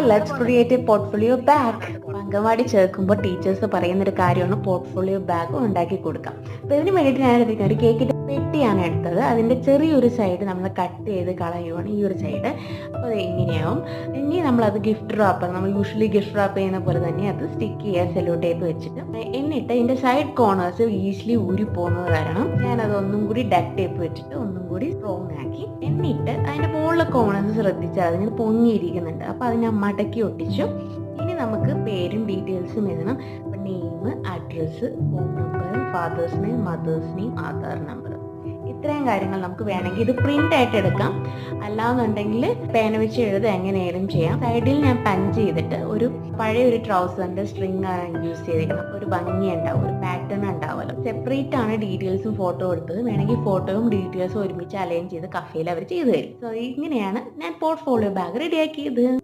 Hi, let's create A portfolio bag. Anganwadi ചേർക്കുമ്പോൾ teachers പറയുന്നൊരു കാര്യമാണ് പോർട്ട്ഫോളിയോ ബാഗ് ഉണ്ടാക്കി കൊടുക്കാം. അപ്പോൾ ഇതിന് വേണ്ടിയിട്ട് ഞാൻ എടുത്തിരിക്കുന്ന ഒരു കേക്കിൻ്റെ പെട്ടിയാണ് എടുത്തത്. അതിൻ്റെ ചെറിയൊരു സൈഡ് നമ്മൾ കട്ട് ചെയ്ത് കളയുവാണ്, ഈ ഒരു സൈഡ്. അപ്പോൾ അത് എങ്ങനെയാവും, ഇനി നമ്മളത് ഗിഫ്റ്റ് റാപ്പർ, നമ്മൾ യൂഷ്വലി ഗിഫ്റ്റ് റാപ്പ് ചെയ്യുന്ന പോലെ തന്നെ അത് സ്റ്റിക്ക് ചെയ്യുക സെല്ലോ ടേപ്പ് വെച്ചിട്ട്. എന്നിട്ട് ഇതിൻ്റെ സൈഡ് കോർണേഴ്സ് ഈസിലി ഊരി പോകുന്നത് കാരണം ഞാനത് ഒന്നും കൂടി ഡക്ക് ടേപ്പ് വെച്ചിട്ട് ഒന്നും കൂടി സ്ട്രോങ് ആക്കി. എന്നിട്ട് അതിൻ്റെ മുകളിലെ കോർണേഴ്സ് ശ്രദ്ധിച്ചാൽ അതിന് പൊങ്ങിയിരിക്കുന്നുണ്ട്. അപ്പോൾ അത് ഞാൻ മടക്കി ഒട്ടിച്ചു. ഇനി നമുക്ക് പേരും ഡീറ്റെയിൽസും എഴുതണം. അപ്പം name, address, phone number, fathers name, mothers name, Aadhaar number, ഇത്രയും കാര്യങ്ങൾ നമുക്ക് വേണമെങ്കിൽ ഇത് പ്രിന്റ് ആയിട്ട് എടുക്കാം. അല്ലാന്നുണ്ടെങ്കിൽ പേന വെച്ച് എഴുതുക, എങ്ങനെയായാലും ചെയ്യാം. സൈഡിൽ ഞാൻ പഞ്ച് ചെയ്തിട്ട് ഒരു പഴയ ഒരു ട്രൗസറിന്റെ സ്ട്രിങ് ആണ് യൂസ് ചെയ്തിരിക്കുന്നത്. അപ്പോൾ ഒരു ഭംഗി ഉണ്ടാവും, ഒരു പാറ്റേൺ ഉണ്ടാവുമല്ലോ. സെപ്പറേറ്റ് ആണ് ഡീറ്റെയിൽസും ഫോട്ടോ എടുത്തത്. വേണമെങ്കിൽ ഫോട്ടോയും ഡീറ്റെയിൽസും ഒരുമിച്ച് അലൈൻ ചെയ്ത് കഫേയിൽ അവർ ചെയ്തു തരും. സോ ഇങ്ങനെയാണ് ഞാൻ പോർട്ട്ഫോളിയോ ബാഗ് റെഡിയാക്കിയത്.